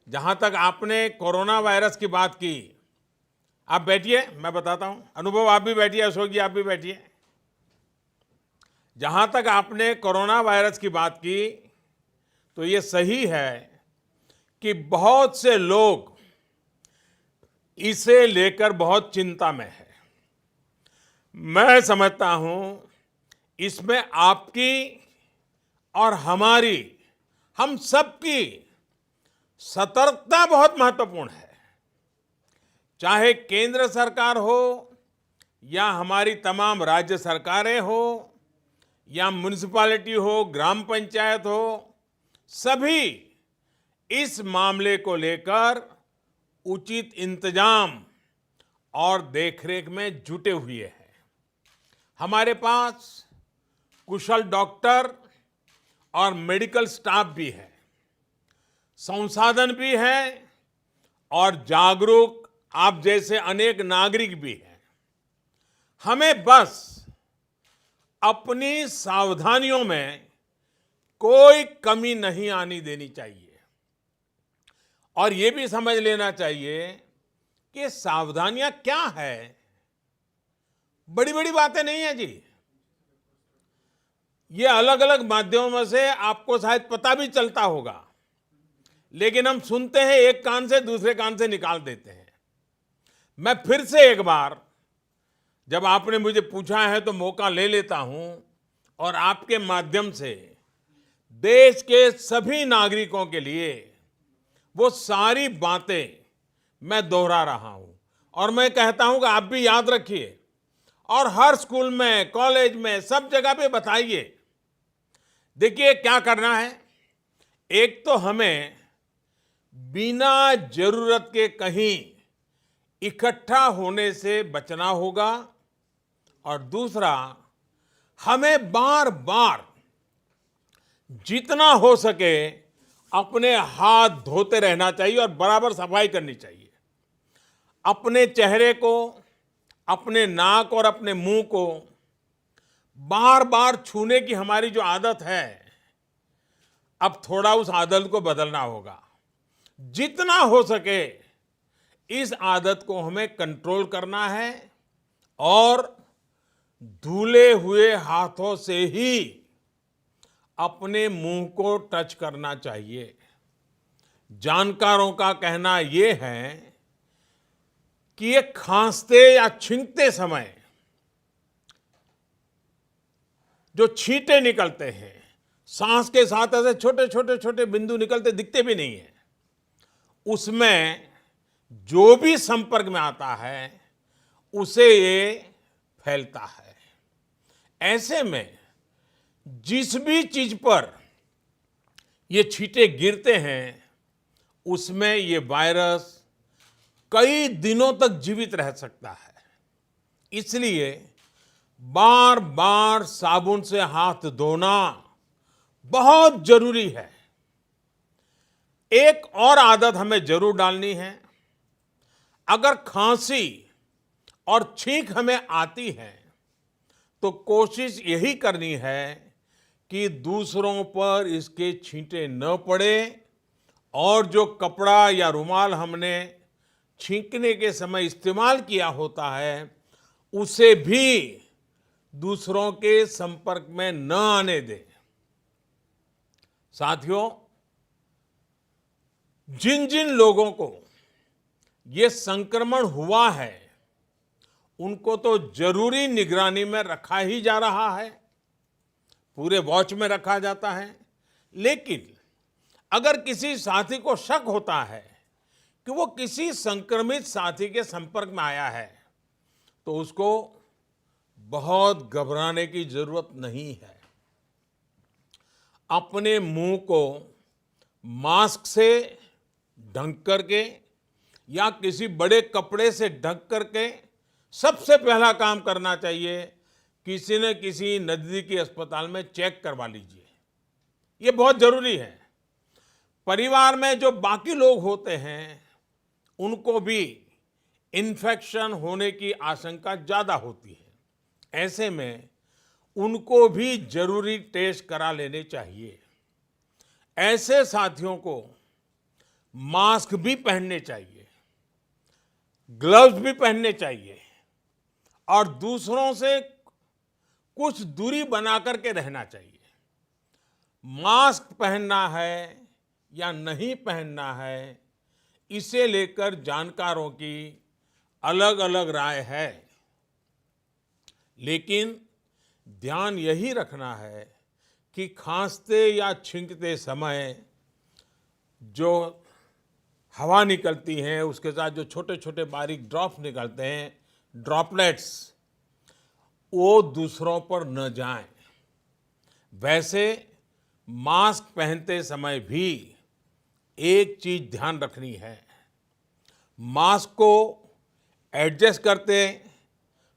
जहां तक आपने कोरोना वायरस की बात की, आप बैठिए, मैं बताता हूं। अनुभव, आप भी बैठिए। अशोक जी, आप भी बैठिए। जहां तक आपने कोरोना वायरस की बात की, तो ये सही है कि बहुत से लोग इसे लेकर बहुत चिंता में है। मैं समझता हूं इसमें आपकी और हमारी, हम सबकी सतर्कता बहुत महत्वपूर्ण है। चाहे केंद्र सरकार हो या हमारी तमाम राज्य सरकारें हो या म्युनिसिपैलिटी हो, ग्राम पंचायत हो, सभी इस मामले को लेकर उचित इंतजाम और देखरेख में जुटे हुए हैं। हमारे पास कुशल डॉक्टर और मेडिकल स्टाफ भी है, संसाधन भी है और जागरूक आप जैसे अनेक नागरिक भी हैं। हमें बस अपनी सावधानियों में कोई कमी नहीं आनी देनी चाहिए और ये भी समझ लेना चाहिए कि सावधानियां क्या है। बड़ी बड़ी बातें नहीं है जी। ये अलग अलग माध्यमों से आपको शायद पता भी चलता होगा, लेकिन हम सुनते हैं एक कान से दूसरे कान से निकाल देते हैं। मैं फिर से एक बार, जब आपने मुझे पूछा है तो मौका ले लेता हूं और आपके माध्यम से देश के सभी नागरिकों के लिए वो सारी बातें मैं दोहरा रहा हूं और मैं कहता हूं कि आप भी याद रखिए और हर स्कूल में, कॉलेज में, सब जगह पे बताइए। देखिए क्या करना है। एक तो हमें बिना जरूरत के कहीं इकट्ठा होने से बचना होगा और दूसरा, हमें बार बार जितना हो सके अपने हाथ धोते रहना चाहिए और बराबर सफाई करनी चाहिए। अपने चेहरे को, अपने नाक और अपने मुंह को बार बार छूने की हमारी जो आदत है, अब थोड़ा उस आदत को बदलना होगा। जितना हो सके इस आदत को हमें कंट्रोल करना है और धुले हुए हाथों से ही अपने मुंह को टच करना चाहिए। जानकारों का कहना यह है कि ये खांसते या छींकते समय जो छींटे निकलते हैं, सांस के साथ ऐसे छोटे छोटे छोटे बिंदु निकलते दिखते भी नहीं है, उसमें जो भी संपर्क में आता है उसे ये फैलता है। ऐसे में जिस भी चीज पर ये छींटे गिरते हैं उसमें ये वायरस कई दिनों तक जीवित रह सकता है। इसलिए बार बार साबुन से हाथ धोना बहुत जरूरी है। एक और आदत हमें जरूर डालनी है। अगर खांसी और छींक हमें आती है तो कोशिश यही करनी है कि दूसरों पर इसके छींटे न पड़े और जो कपड़ा या रुमाल हमने छींकने के समय इस्तेमाल किया होता है उसे भी दूसरों के संपर्क में न आने दें। साथियों, जिन जिन लोगों को ये संक्रमण हुआ है उनको तो जरूरी निगरानी में रखा ही जा रहा है, पूरे वॉच में रखा जाता है। लेकिन अगर किसी साथी को शक होता है कि वो किसी संक्रमित साथी के संपर्क में आया है तो उसको बहुत घबराने की जरूरत नहीं है। अपने मुंह को मास्क से ढक करके या किसी बड़े कपड़े से ढक करके सबसे पहला काम करना चाहिए, किसी न किसी नजदीकी अस्पताल में चेक करवा लीजिए। ये बहुत जरूरी है। परिवार में जो बाकी लोग होते हैं उनको भी इन्फेक्शन होने की आशंका ज्यादा होती है। ऐसे में उनको भी जरूरी टेस्ट करा लेने चाहिए। ऐसे साथियों को मास्क भी पहनने चाहिए, ग्लव्स भी पहनने चाहिए और दूसरों से कुछ दूरी बना करके रहना चाहिए। मास्क पहनना है या नहीं पहनना है, इसे लेकर जानकारों की अलग अलग राय है, लेकिन ध्यान यही रखना है कि खांसते या छींकते समय जो हवा निकलती है, उसके साथ जो छोटे छोटे बारीक ड्रॉप्स निकलते हैं, ड्रॉपलेट्स, वो दूसरों पर न जाएं। वैसे मास्क पहनते समय भी एक चीज ध्यान रखनी है, मास्क को एडजस्ट करते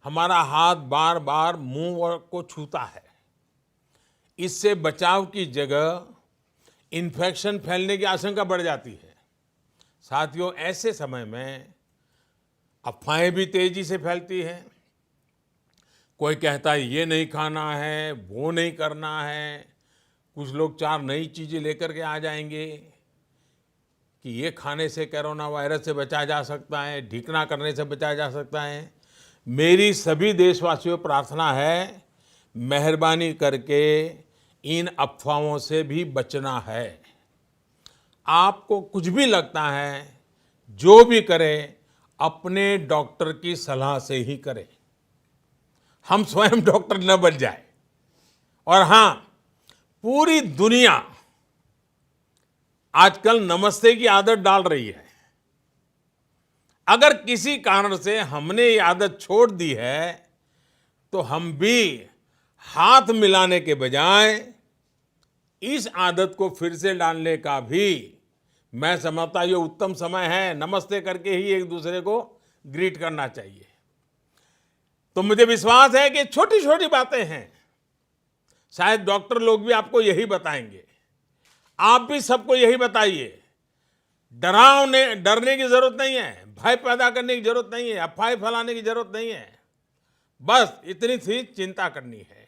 हमारा हाथ बार बार मुंह को छूता है। इससे बचाव की जगह इन्फेक्शन फैलने की आशंका बढ़ जाती है। साथियों, ऐसे समय में अफवाहें भी तेजी से फैलती हैं। कोई कहता है ये नहीं खाना है, वो नहीं करना है। कुछ लोग 4 नई चीजें लेकर के आ जाएंगे कि ये खाने से कोरोना वायरस से बचा जा सकता है, ढीकना करने से बचा जा सकता है। मेरी सभी देशवासियों को प्रार्थना है, मेहरबानी करके इन अफवाहों से भी बचना है। आपको कुछ भी लगता है, जो भी करें, अपने डॉक्टर की सलाह से ही करें। हम स्वयं डॉक्टर न बन जाए। और हाँ, पूरी दुनिया आजकल नमस्ते की आदत डाल रही है। अगर किसी कारण से हमने ये आदत छोड़ दी है, तो हम भी हाथ मिलाने के बजाय इस आदत को फिर से डालने का भी मैं समझता ये उत्तम समय है। नमस्ते करके ही एक दूसरे को ग्रीट करना चाहिए। तो मुझे विश्वास है कि छोटी छोटी बातें हैं, शायद डॉक्टर लोग भी आपको यही बताएंगे। आप भी सबको यही बताइए। डरने की जरूरत नहीं है, भय पैदा करने की जरूरत नहीं है, अफवाह फैलाने की जरूरत नहीं है। बस इतनी सी चिंता करनी है।